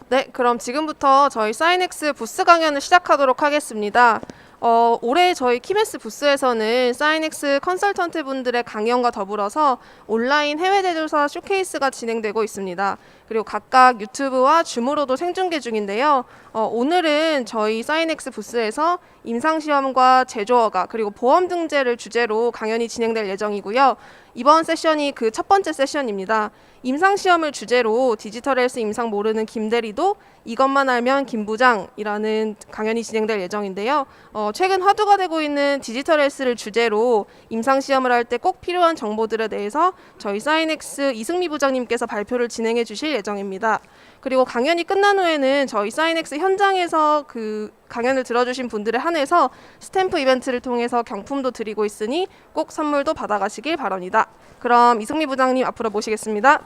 네, 그럼 지금부터 저희 사이넥스 부스 강연을 시작하도록 하겠습니다. 올해 저희 키메스 부스에서는 사이넥스 컨설턴트 분들의 강연과 더불어서 온라인 해외 제조사 쇼케이스가 진행되고 있습니다. 그리고 각각 유튜브와 줌으로도 생중계 중인데요. 오늘은 저희 사이넥스 부스에서 임상시험과 제조허가 그리고 보험 등재를 주제로 강연이 진행될 예정이고요. 이번 세션이 그 첫 번째 세션입니다. 임상시험을 주제로 디지털 헬스 임상 모르는 김대리도 이것만 알면 김부장이라는 강연이 진행될 예정인데요. 최근 화두가 되고 있는 디지털 헬스를 주제로 임상시험을 할 때 꼭 필요한 정보들에 대해서 저희 사이넥스 이승미 부장님께서 발표를 진행해 주실 예정입니다. 그리고 강연이 끝난 후에는 저희 사이넥스 현장에서 그 강연을 들어주신 분들에 한해서 스탬프 이벤트를 통해서 경품도 드리고 있으니 꼭 선물도 받아가시길 바랍니다. 그럼 이승미 부장님 앞으로 모시겠습니다.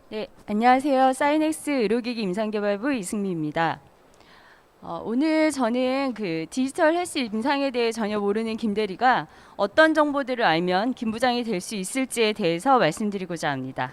네, 안녕하세요. 사이넥스 의료기기 임상개발부 이승미입니다. 오늘 저는 그 디지털 헬스 임상에 대해 전혀 모르는 김대리가 어떤 정보들을 알면 김 부장이 될 수 있을지에 대해서 말씀드리고자 합니다.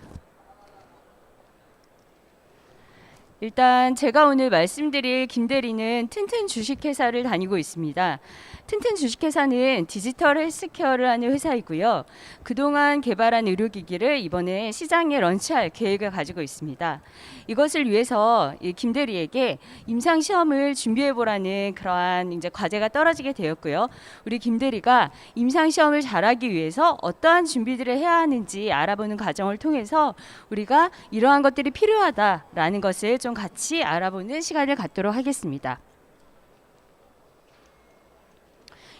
일단 제가 오늘 말씀드릴 김대리는 튼튼 주식회사를 다니고 있습니다. 튼튼 주식회사는 디지털 헬스케어를 하는 회사이고요. 그동안 개발한 의료기기를 이번에 시장에 런치할 계획을 가지고 있습니다. 이것을 위해서 김대리에게 임상시험을 준비해보라는 그러한 이제 과제가 떨어지게 되었고요. 우리 김대리가 임상시험을 잘하기 위해서 어떠한 준비들을 해야 하는지 알아보는 과정을 통해서 우리가 이러한 것들이 필요하다라는 것을 좀 같이 알아보는 시간을 갖도록 하겠습니다.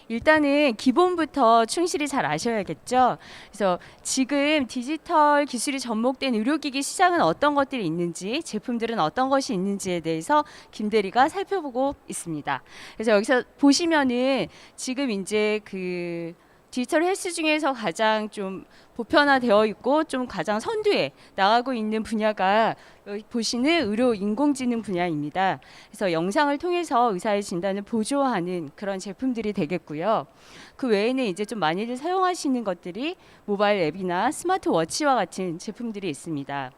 일단은 기본부터 충실히 잘 아셔야겠죠. 그래서 지금 디지털 기술이 접목된 의료기기 시장은 어떤 것들이 있는지, 제품들은 어떤 것이 있는지에 대해서 김대리가 살펴보고 있습니다. 그래서 여기서 보시면은 지금 이제 그 디지털 헬스 중에서 가장 좀 보편화되어 있고 좀 가장 선두에 나가고 있는 분야가 여기 보시는 의료 인공지능 분야입니다. 그래서 영상을 통해서 의사의 진단을 보조하는 그런 제품들이 되겠고요. 그 외에는 이제 좀 많이들 사용하시는 것들이 모바일 앱이나 스마트워치와 같은 제품들이 있습니다.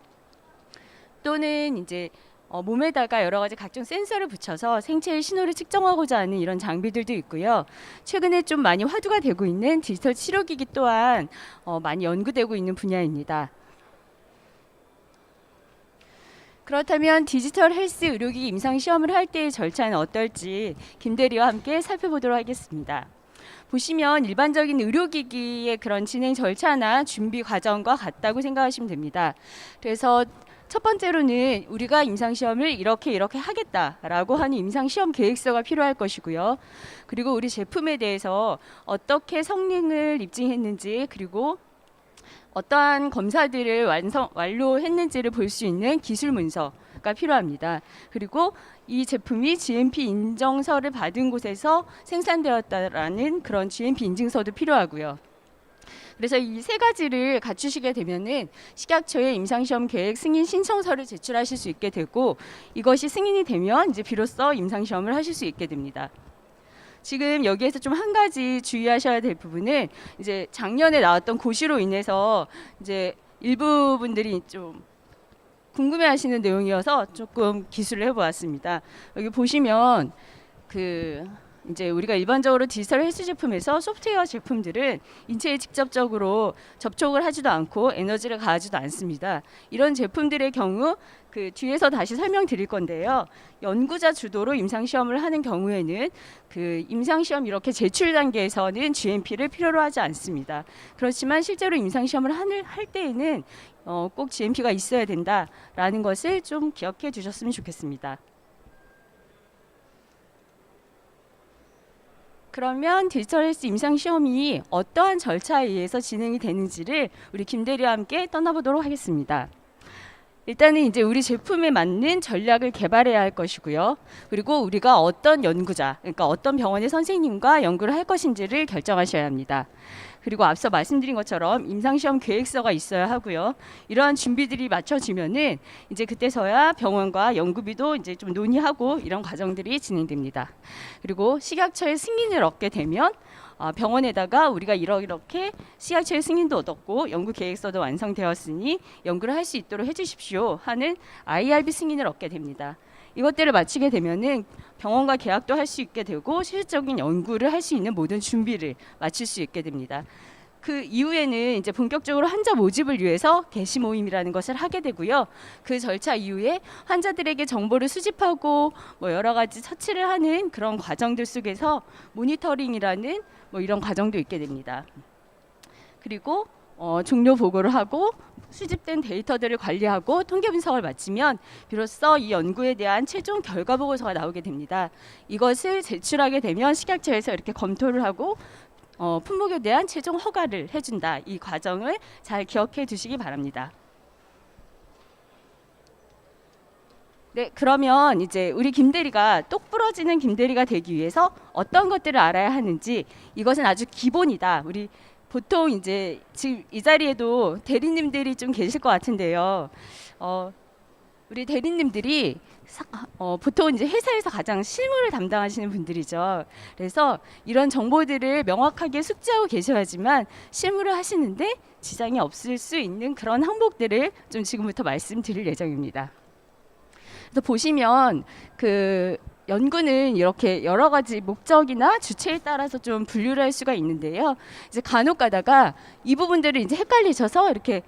또는 이제 몸에다가 여러 가지 각종 센서를 붙여서 생체의 신호를 측정하고자 하는 이런 장비들도 있고요. 최근에 좀 많이 화두가 되고 있는 디지털 치료기기 또한 많이 연구되고 있는 분야입니다. 그렇다면 디지털 헬스 의료기기 임상시험을 할 때의 절차는 어떨지 김대리와 함께 살펴보도록 하겠습니다. 보시면 일반적인 의료기기의 그런 진행 절차나 준비 과정과 같다고 생각하시면 됩니다. 그래서 첫 번째로는 우리가 임상시험을 이렇게 하겠다라고 하는 임상시험 계획서가 필요할 것이고요. 그리고 우리 제품에 대해서 어떻게 성능을 입증했는지 그리고 어떠한 검사들을 완료했는지를 볼 수 있는 기술 문서가 필요합니다. 그리고 이 제품이 GMP 인정서를 받은 곳에서 생산되었다라는 그런 GMP 인증서도 필요하고요. 그래서 이 세 가지를 갖추시게 되면은 식약처에 임상시험 계획 승인 신청서를 제출하실 수 있게 되고 이것이 승인이 되면 이제 비로소 임상시험을 하실 수 있게 됩니다. 지금 여기에서 좀 한 가지 주의하셔야 될 부분은 이제 작년에 나왔던 고시로 인해서 이제 일부 분들이 좀 궁금해하시는 내용이어서 조금 기술을 해보았습니다. 여기 보시면 이제 우리가 일반적으로 디지털 헬스 제품에서 소프트웨어 제품들은 인체에 직접적으로 접촉을 하지도 않고 에너지를 가하지도 않습니다. 이런 제품들의 경우 그 뒤에서 다시 설명드릴 건데요. 연구자 주도로 임상시험을 하는 경우에는 그 임상시험 이렇게 제출 단계에서는 GMP를 필요로 하지 않습니다. 그렇지만 실제로 임상시험을 할 때에는 꼭 GMP가 있어야 된다라는 것을 좀 기억해 주셨으면 좋겠습니다. 그러면 디지털 헬스 임상시험이 어떠한 절차에 의해서 진행이 되는지를 우리 김대리와 함께 떠나보도록 하겠습니다. 일단은 이제 우리 제품에 맞는 전략을 개발해야 할 것이고요. 그리고 우리가 어떤 연구자, 그러니까 어떤 병원의 선생님과 연구를 할 것인지를 결정하셔야 합니다. 그리고 앞서 말씀드린 것처럼 임상시험 계획서가 있어야 하고요. 이러한 준비들이 맞춰지면은 이제 그때서야 병원과 연구비도 이제 좀 논의하고 이런 과정들이 진행됩니다. 그리고 식약처의 승인을 얻게 되면 병원에다가 우리가 이렇게 CRCL 승인도 얻었고 연구 계획서도 완성되었으니 연구를 할 수 있도록 해주십시오 하는 IRB 승인을 얻게 됩니다. 이것들을 마치게 되면은 병원과 계약도 할 수 있게 되고 실질적인 연구를 할 수 있는 모든 준비를 마칠 수 있게 됩니다. 그 이후에는 이제 본격적으로 환자 모집을 위해서 게시 모임이라는 것을 하게 되고요. 그 절차 이후에 환자들에게 정보를 수집하고 뭐 여러 가지 처치를 하는 그런 과정들 속에서 모니터링이라는 뭐 이런 과정도 있게 됩니다. 그리고 종료 보고를 하고 수집된 데이터들을 관리하고 통계 분석을 마치면 비로소 이 연구에 대한 최종 결과 보고서가 나오게 됩니다. 이것을 제출하게 되면 식약처에서 이렇게 검토를 하고 품목에 대한 최종 허가를 해준다. 이 과정을 잘 기억해 두시기 바랍니다. 네, 그러면 이제 우리 김대리가 똑 부러지는 김대리가 되기 위해서 어떤 것들을 알아야 하는지 이것은 아주 기본이다. 우리 보통 이제 지금 이 자리에도 대리님들이 좀 계실 것 같은데요. 우리 대리님들이 보통 이제 회사에서 가장 실무를 담당하시는 분들이죠. 그래서 이런 정보들을 명확하게 숙지하고 계셔야지만 실무를 하시는데 지장이 없을 수 있는 그런 항목들을 좀 지금부터 말씀드릴 예정입니다. 그래서 보시면 그 연구는 이렇게 여러 가지 목적이나 주체에 따라서 좀 분류를 할 수가 있는데요. 이제 간혹 가다가 이 부분들을 이제 헷갈리셔서 이렇게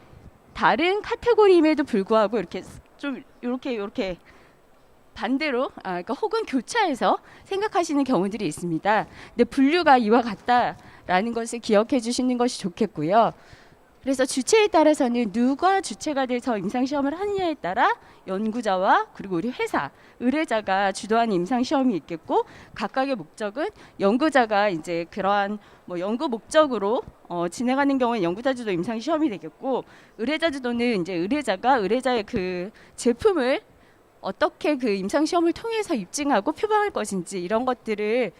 다른 카테고리임에도 불구하고 이렇게 좀 이렇게 반대로 그러니까 혹은 교차해서 생각하시는 경우들이 있습니다. 근데 분류가 이와 같다라는 것을 기억해 주시는 것이 좋겠고요. 그래서 주체에 따라서는 누가 주체가 돼서 임상시험을 하느냐에 따라 연구자와 그리고 우리 회사, 의뢰자가 주도하는 임상시험이 있겠고 각각의 목적은 연구자가 이제 그러한 뭐 연구 목적으로 진행하는 경우에 연구자 주도 임상시험이 되겠고 의뢰자 주도는 이제 의뢰자의 그 제품을 어떻게 그 임상시험을 통해서 입증하고 표방할 것인지 이런 것들을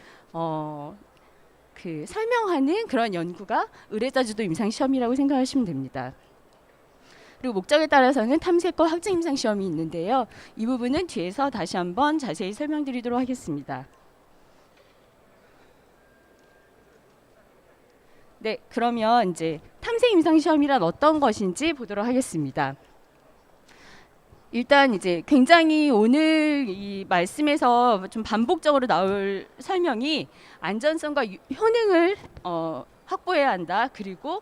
그 설명하는 그런 연구가 의뢰자 주도 임상시험이라고 생각하시면 됩니다. 그리고 목적에 따라서는 탐색과 확증 임상시험이 있는데요. 이 부분은 뒤에서 다시 한번 자세히 설명드리도록 하겠습니다. 네, 그러면 이제 탐색 임상시험이란 어떤 것인지 보도록 하겠습니다. 일단 이제 굉장히 오늘 이 말씀에서 좀 반복적으로 나올 설명이 안전성과 효능을 확보해야 한다. 그리고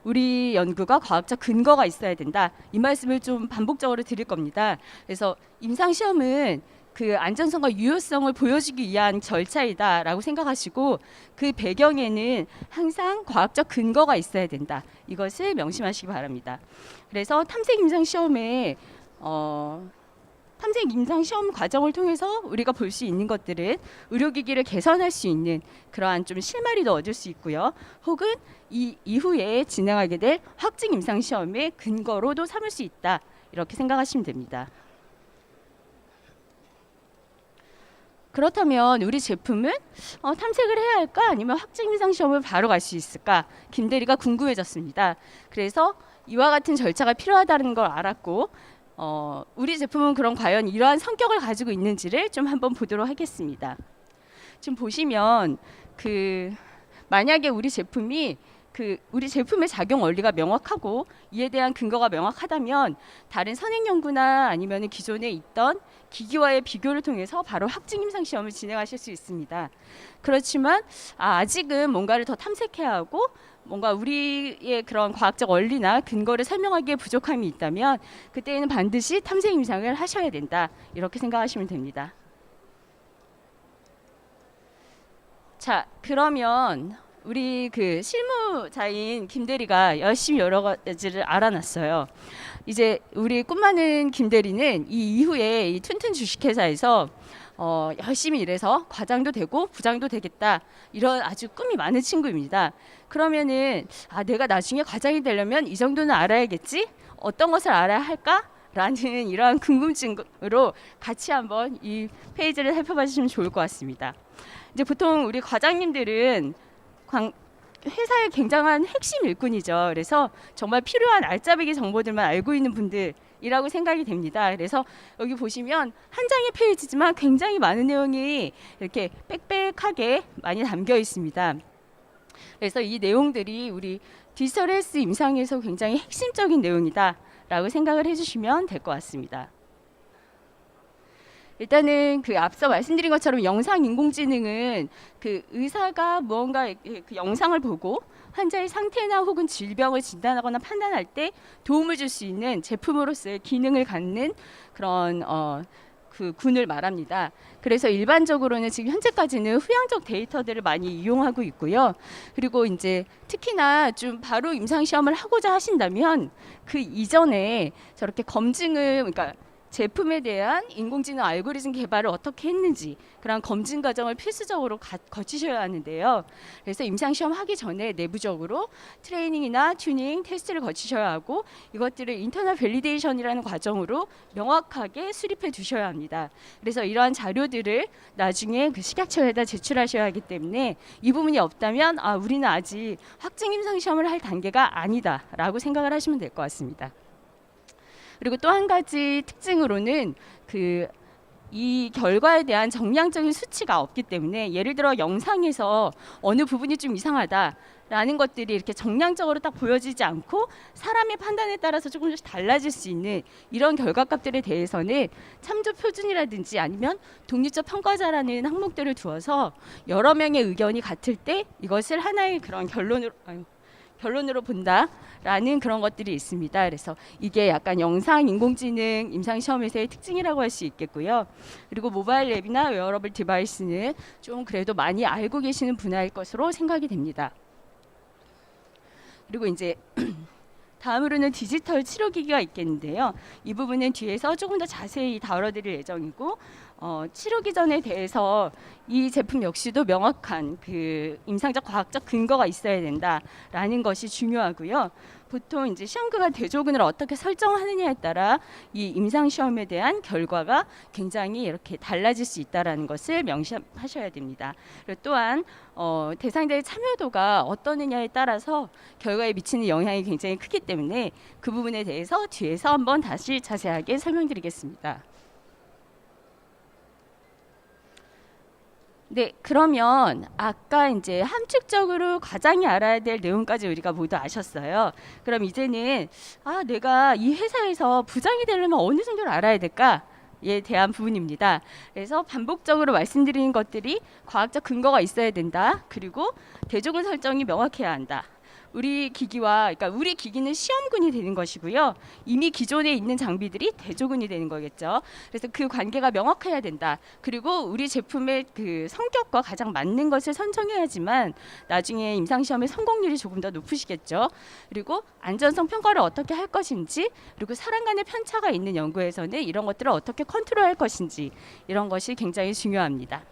우리 연구가 과학적 근거가 있어야 된다. 이 말씀을 좀 반복적으로 드릴 겁니다. 그래서 임상시험은 그 안전성과 유효성을 보여주기 위한 절차이다라고 생각하시고 그 배경에는 항상 과학적 근거가 있어야 된다. 이것을 명심하시기 바랍니다. 그래서 탐색 임상시험에 탐색 임상 시험 과정을 통해서 우리가 볼 수 있는 것들은 의료기기를 개선할 수 있는 그러한 좀 실마리도 얻을 수 있고요. 혹은 이 이후에 진행하게 될 확증 임상 시험의 근거로도 삼을 수 있다. 이렇게 생각하시면 됩니다. 그렇다면 우리 제품은 탐색을 해야 할까 아니면 확증 임상 시험을 바로 갈 수 있을까? 김대리가 궁금해졌습니다. 그래서 이와 같은 절차가 필요하다는 걸 알았고 우리 제품은 그럼 과연 이러한 성격을 가지고 있는지를 좀 한번 보도록 하겠습니다. 지금 보시면 만약에 우리 제품이 우리 제품의 작용 원리가 명확하고 이에 대한 근거가 명확하다면 다른 선행 연구나 아니면 기존에 있던 기기와의 비교를 통해서 바로 확증 임상 시험을 진행하실 수 있습니다. 그렇지만 아직은 뭔가를 더 탐색해야 하고 뭔가 우리의 그런 과학적 원리나 근거를 설명하기에 부족함이 있다면 그때에는 반드시 탐색 임상을 하셔야 된다. 이렇게 생각하시면 됩니다. 자, 그러면 우리 그 실무자인 김대리가 열심히 여러 가지를 알아놨어요. 이제 우리 꿈 많은 김대리는 이 이후에 이 튼튼 주식회사에서 열심히 일해서 과장도 되고 부장도 되겠다, 이런 아주 꿈이 많은 친구입니다. 그러면은 내가 나중에 과장이 되려면 이 정도는 알아야겠지? 어떤 것을 알아야 할까? 라는 이러한 궁금증으로 같이 한번 이 페이지를 살펴봐 주시면 좋을 것 같습니다. 이제 보통 우리 과장님들은 회사의 굉장한 핵심 일꾼이죠. 그래서 정말 필요한 알짜배기 정보들만 알고 있는 분들이라고 생각이 됩니다. 그래서 여기 보시면 한 장의 페이지지만 굉장히 많은 내용이 이렇게 빽빽하게 많이 담겨 있습니다. 그래서 이 내용들이 우리 디지털 헬스 임상에서 굉장히 핵심적인 내용이다라고 생각을 해주시면 될 것 같습니다. 일단은 그 앞서 말씀드린 것처럼 영상 인공지능은 그 의사가 무언가 그 영상을 보고 환자의 상태나 혹은 질병을 진단하거나 판단할 때 도움을 줄 수 있는 제품으로서의 기능을 갖는 그런 그 군을 말합니다. 그래서 일반적으로는 지금 현재까지는 후향적 데이터들을 많이 이용하고 있고요. 그리고 이제 특히나 좀 바로 임상 시험을 하고자 하신다면 그 이전에 저렇게 검증을 그러니까 제품에 대한 인공지능 알고리즘 개발을 어떻게 했는지 그런 검증 과정을 필수적으로 거치셔야 하는데요. 그래서 임상시험 하기 전에 내부적으로 트레이닝이나 튜닝, 테스트를 거치셔야 하고 이것들을 인터널 밸리데이션이라는 과정으로 명확하게 수립해 두셔야 합니다. 그래서 이러한 자료들을 나중에 그 식약처에다 제출하셔야 하기 때문에 이 부분이 없다면 우리는 아직 확증 임상시험을 할 단계가 아니다라고 생각을 하시면 될 것 같습니다. 그리고 또 한 가지 특징으로는 이 결과에 대한 정량적인 수치가 없기 때문에 예를 들어 영상에서 어느 부분이 좀 이상하다라는 것들이 이렇게 정량적으로 딱 보여지지 않고 사람의 판단에 따라서 조금씩 달라질 수 있는 이런 결과값들에 대해서는 참조 표준이라든지 아니면 독립적 평가자라는 항목들을 두어서 여러 명의 의견이 같을 때 이것을 하나의 그런 결론으로 본다라는 그런 것들이 있습니다. 그래서 이게 약간 영상 인공지능 임상 시험에서의 특징이라고 할 수 있겠고요. 그리고 모바일 앱이나 웨어러블 디바이스는 좀 그래도 많이 알고 계시는 분야일 것으로 생각이 됩니다. 그리고 이제 다음으로는 디지털 치료기기가 있겠는데요. 이 부분은 뒤에서 조금 더 자세히 다뤄드릴 예정이고 치료기 전에 대해서 이 제품 역시도 명확한 그 임상적 과학적 근거가 있어야 된다라는 것이 중요하고요. 보통 이제 시험관 대조군을 어떻게 설정하느냐에 따라 이 임상 시험에 대한 결과가 굉장히 이렇게 달라질 수 있다라는 것을 명심하셔야 됩니다. 그리고 또한 대상자의 참여도가 어떠느냐에 따라서 결과에 미치는 영향이 굉장히 크기 때문에 그 부분에 대해서 뒤에서 한번 다시 자세하게 설명드리겠습니다. 네, 그러면 아까 이제 함축적으로 과장이 알아야 될 내용까지 우리가 모두 아셨어요. 그럼 이제는 내가 이 회사에서 부장이 되려면 어느 정도를 알아야 될까에 대한 부분입니다. 그래서 반복적으로 말씀드리는 것들이 과학적 근거가 있어야 된다. 그리고 대조군 설정이 명확해야 한다. 우리 기기는 시험군이 되는 것이고요. 이미 기존에 있는 장비들이 대조군이 되는 거겠죠. 그래서 그 관계가 명확해야 된다. 그리고 우리 제품의 그 성격과 가장 맞는 것을 선정해야지만 나중에 임상시험의 성공률이 조금 더 높으시겠죠. 그리고 안전성 평가를 어떻게 할 것인지, 그리고 사람 간의 편차가 있는 연구에서는 이런 것들을 어떻게 컨트롤할 것인지, 이런 것이 굉장히 중요합니다.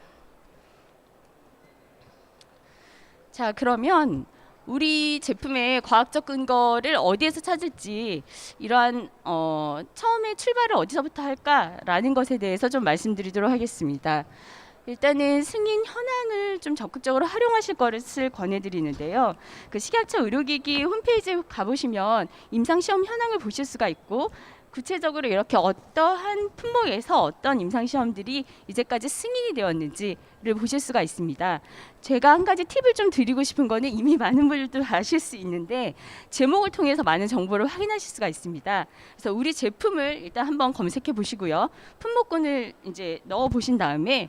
자, 그러면 우리 제품의 과학적 근거를 어디에서 찾을지, 이러한 처음에 출발을 어디서부터 할까라는 것에 대해서 좀 말씀드리도록 하겠습니다. 일단은 승인 현황을 좀 적극적으로 활용하실 것을 권해드리는데요. 그 식약처 의료기기 홈페이지에 가보시면 임상시험 현황을 보실 수가 있고, 구체적으로 이렇게 어떠한 품목에서 어떤 임상시험들이 이제까지 승인이 되었는지를 보실 수가 있습니다. 제가 한 가지 팁을 좀 드리고 싶은 거는 이미 많은 분들도 아실 수 있는데 제목을 통해서 많은 정보를 확인하실 수가 있습니다. 그래서 우리 제품을 일단 한번 검색해 보시고요. 품목군을 이제 넣어 보신 다음에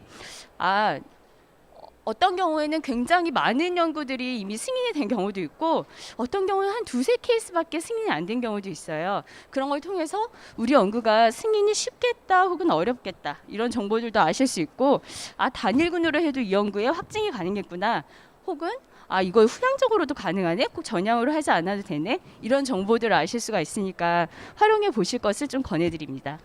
어떤 경우에는 굉장히 많은 연구들이 이미 승인이 된 경우도 있고 어떤 경우는 한 두세 케이스밖에 승인이 안 된 경우도 있어요. 그런 걸 통해서 우리 연구가 승인이 쉽겠다 혹은 어렵겠다 이런 정보들도 아실 수 있고 단일군으로 해도 이 연구에 확증이 가능했구나 혹은 이거 후향적으로도 가능하네 꼭 전향으로 하지 않아도 되네 이런 정보들을 아실 수가 있으니까 활용해 보실 것을 좀 권해드립니다.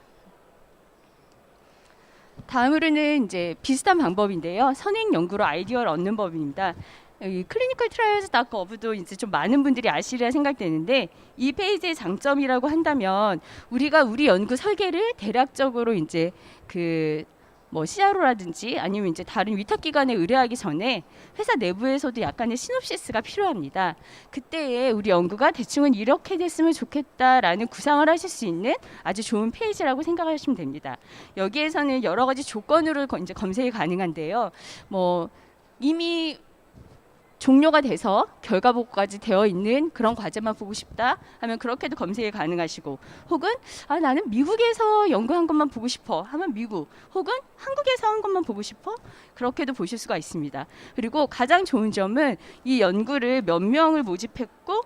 다음으로는 이제 비슷한 방법인데요. 선행 연구로 아이디어를 얻는 법입니다. 여기 clinicaltrials.gov도 이제 좀 많은 분들이 아시리라 생각되는데 이 페이지의 장점이라고 한다면 우리가 우리 연구 설계를 대략적으로 이제 CRO라든지 아니면 이제 다른 위탁기관에 의뢰하기 전에 회사 내부에서도 약간의 시놉시스가 필요합니다. 그때에 우리 연구가 대충은 이렇게 됐으면 좋겠다라는 구상을 하실 수 있는 아주 좋은 페이지라고 생각하시면 됩니다. 여기에서는 여러 가지 조건으로 이제 검색이 가능한데요. 이미 종료가 돼서 결과 보고까지 되어 있는 그런 과제만 보고 싶다 하면 그렇게도 검색이 가능하시고, 혹은 나는 미국에서 연구한 것만 보고 싶어 하면 미국, 혹은 한국에서 한 것만 보고 싶어, 그렇게도 보실 수가 있습니다. 그리고 가장 좋은 점은 이 연구를 몇 명을 모집했고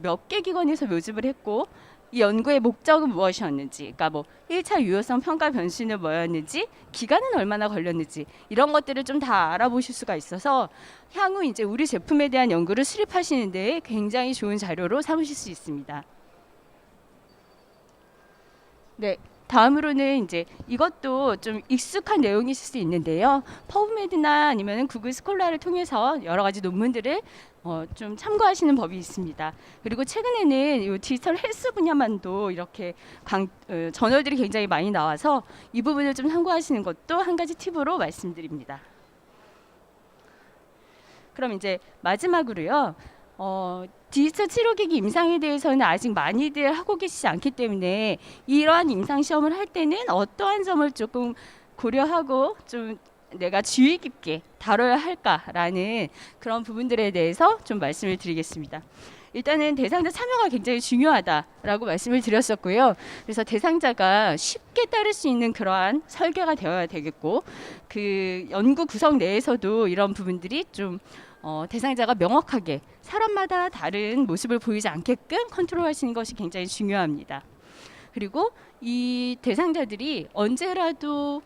몇 개 기관에서 모집을 했고, 이 연구의 목적은 무엇이었는지, 그러니까 뭐 1차 유효성 평가 변수는 뭐였는지, 기간은 얼마나 걸렸는지, 이런 것들을 좀 다 알아보실 수가 있어서 향후 이제 우리 제품에 대한 연구를 수립하시는 데 굉장히 좋은 자료로 삼으실 수 있습니다. 네. 다음으로는 이제 이것도 좀 익숙한 내용이실 수 있는데요. 퍼브메드나 아니면 구글 스콜라를 통해서 여러 가지 논문들을 좀 참고하시는 법이 있습니다. 그리고 최근에는 이 디지털 헬스 분야만도 이렇게 저널들이 굉장히 많이 나와서 이 부분을 좀 참고하시는 것도 한 가지 팁으로 말씀드립니다. 그럼 이제 마지막으로요. 디지털 치료기기 임상에 대해서는 아직 많이들 하고 계시지 않기 때문에 이러한 임상 시험을 할 때는 어떠한 점을 조금 고려하고 좀 내가 주의 깊게 다뤄야 할까라는 그런 부분들에 대해서 좀 말씀을 드리겠습니다. 일단은 대상자 참여가 굉장히 중요하다라고 말씀을 드렸었고요. 그래서 대상자가 쉽게 따를 수 있는 그러한 설계가 되어야 되겠고, 그 연구 구성 내에서도 이런 부분들이 좀 대상자가 명확하게 사람마다 다른 모습을 보이지 않게끔 컨트롤하시는 것이 굉장히 중요합니다. 그리고 이 대상자들이 언제라도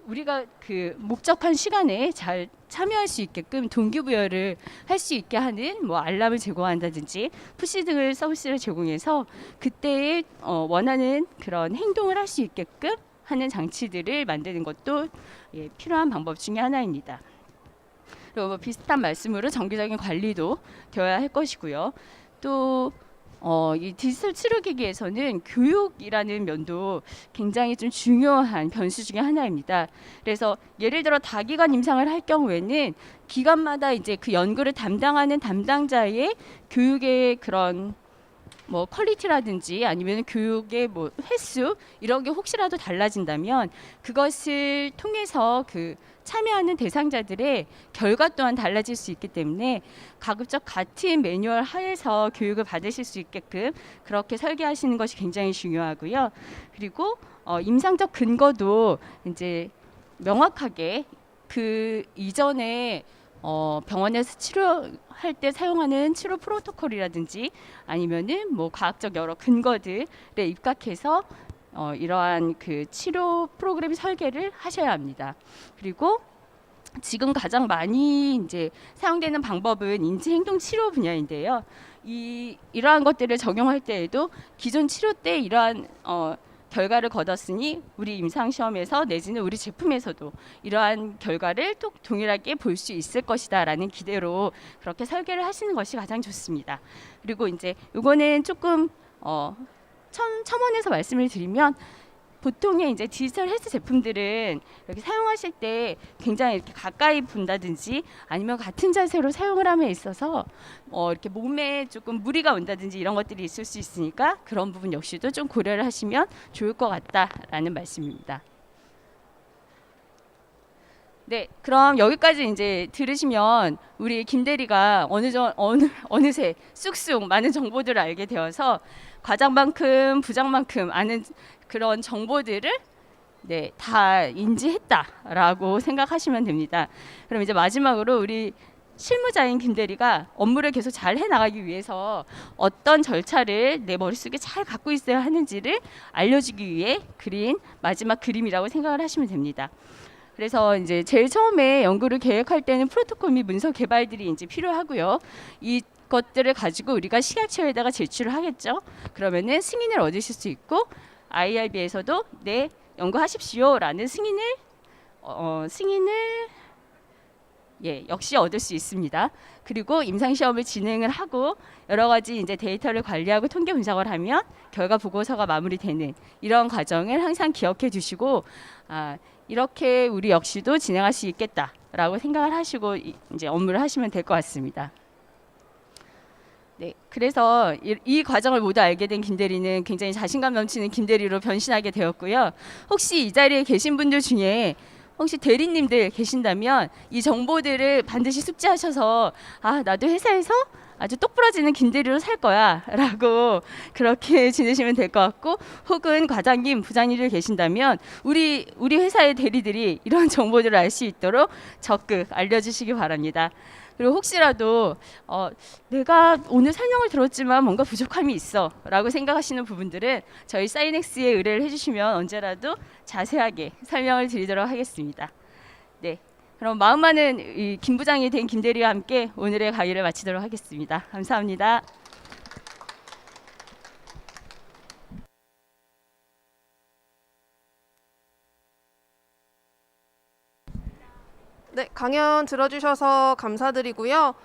우리가 그 목적한 시간에 잘 참여할 수 있게끔 동기부여를 할 수 있게 하는 뭐 알람을 제공한다든지 푸시 등을 서비스를 제공해서 그때에 원하는 그런 행동을 할 수 있게끔 하는 장치들을 만드는 것도 필요한 방법 중에 하나입니다. 그리고 뭐 비슷한 말씀으로 정기적인 관리도 되어야 할 것이고요. 또 이 디지털 치료기기에서는 교육이라는 면도 굉장히 좀 중요한 변수 중에 하나입니다. 그래서 예를 들어 다기관 임상을 할 경우에는 기관마다 이제 그 연구를 담당하는 담당자의 교육의 그런 뭐 퀄리티라든지 아니면 교육의 뭐 횟수 이런 게 혹시라도 달라진다면 그것을 통해서 그 참여하는 대상자들의 결과 또한 달라질 수 있기 때문에 가급적 같은 매뉴얼 하에서 교육을 받으실 수 있게끔 그렇게 설계하시는 것이 굉장히 중요하고요. 그리고 임상적 근거도 이제 명확하게 그 이전에 병원에서 치료할 때 사용하는 치료 프로토콜이라든지 아니면은 뭐 과학적 여러 근거들에 입각해서 이러한 그 치료 프로그램 설계를 하셔야 합니다. 그리고 지금 가장 많이 이제 사용되는 방법은 인지행동 치료 분야인데요. 이러한 것들을 적용할 때에도 기존 치료 때 이러한 결과를 거뒀으니 우리 임상시험에서 내지는 우리 제품에서도 이러한 결과를 또 동일하게 볼 수 있을 것이다라는 기대로 그렇게 설계를 하시는 것이 가장 좋습니다. 그리고 이제 이거는 조금 첨언해서 말씀을 드리면 보통의 이제 디지털 헬스 제품들은 이렇게 사용하실 때 굉장히 이렇게 가까이 본다든지 아니면 같은 자세로 사용을 함에 있어서 이렇게 몸에 조금 무리가 온다든지 이런 것들이 있을 수 있으니까 그런 부분 역시도 좀 고려를 하시면 좋을 것 같다라는 말씀입니다. 네, 그럼 여기까지 이제 들으시면 우리 김 대리가 어느새 쑥쑥 많은 정보들을 알게 되어서 과장만큼 부장만큼 아는 그런 정보들을 다 인지했다라고 생각하시면 됩니다. 그럼 이제 마지막으로 우리 실무자인 김 대리가 업무를 계속 잘 해나가기 위해서 어떤 절차를 내 머릿속에 잘 갖고 있어야 하는지를 알려주기 위해 그린 마지막 그림이라고 생각을 하시면 됩니다. 그래서 이제 제일 처음에 연구를 계획할 때는 프로토콜 및 문서 개발들이 이제 필요하고요. 이것들을 가지고 우리가 식약처에다가 제출을 하겠죠. 그러면은 승인을 얻으실 수 있고 IRB에서도 네 연구하십시오라는 승인을 역시 얻을 수 있습니다. 그리고 임상 시험을 진행을 하고 여러 가지 이제 데이터를 관리하고 통계 분석을 하면 결과 보고서가 마무리되는 이런 과정을 항상 기억해 두시고 이렇게 우리 역시도 진행할 수 있겠다라고 생각을 하시고 이제 업무를 하시면 될 것 같습니다. 네, 그래서 이 과정을 모두 알게 된 김 대리는 굉장히 자신감 넘치는 김 대리로 변신하게 되었고요. 혹시 이 자리에 계신 분들 중에 혹시 대리님들 계신다면 이 정보들을 반드시 숙지하셔서 나도 회사에서 아주 똑부러지는 김대리로 살 거야 라고 그렇게 지내시면 될 것 같고, 혹은 과장님, 부장님들 계신다면 우리 회사의 대리들이 이런 정보들을 알 수 있도록 적극 알려주시기 바랍니다. 그리고 혹시라도 내가 오늘 설명을 들었지만 뭔가 부족함이 있어 라고 생각하시는 부분들은 저희 사이넥스에 의뢰를 해주시면 언제라도 자세하게 설명을 드리도록 하겠습니다. 네, 그럼 마음 많은 이 김 부장이 된 김대리와 함께 오늘의 강의를 마치도록 하겠습니다. 감사합니다. 네, 강연 들어주셔서 감사드리고요.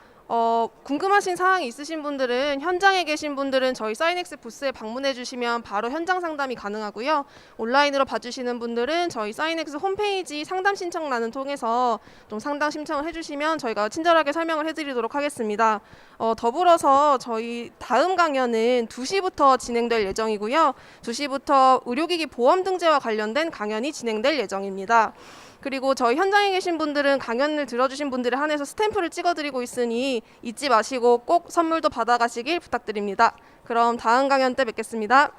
궁금하신 사항이 있으신 분들은, 현장에 계신 분들은 저희 사이넥스 부스에 방문해 주시면 바로 현장 상담이 가능하고요. 온라인으로 봐주시는 분들은 저희 사이넥스 홈페이지 상담 신청란을 통해서 좀 상담 신청을 해주시면 저희가 친절하게 설명을 해드리도록 하겠습니다. 더불어서 저희 다음 강연은 2시부터 진행될 예정이고요. 2시부터 의료기기 보험 등재와 관련된 강연이 진행될 예정입니다. 그리고 저희 현장에 계신 분들은 강연을 들어주신 분들에 한해서 스탬프를 찍어드리고 있으니 잊지 마시고 꼭 선물도 받아가시길 부탁드립니다. 그럼 다음 강연 때 뵙겠습니다.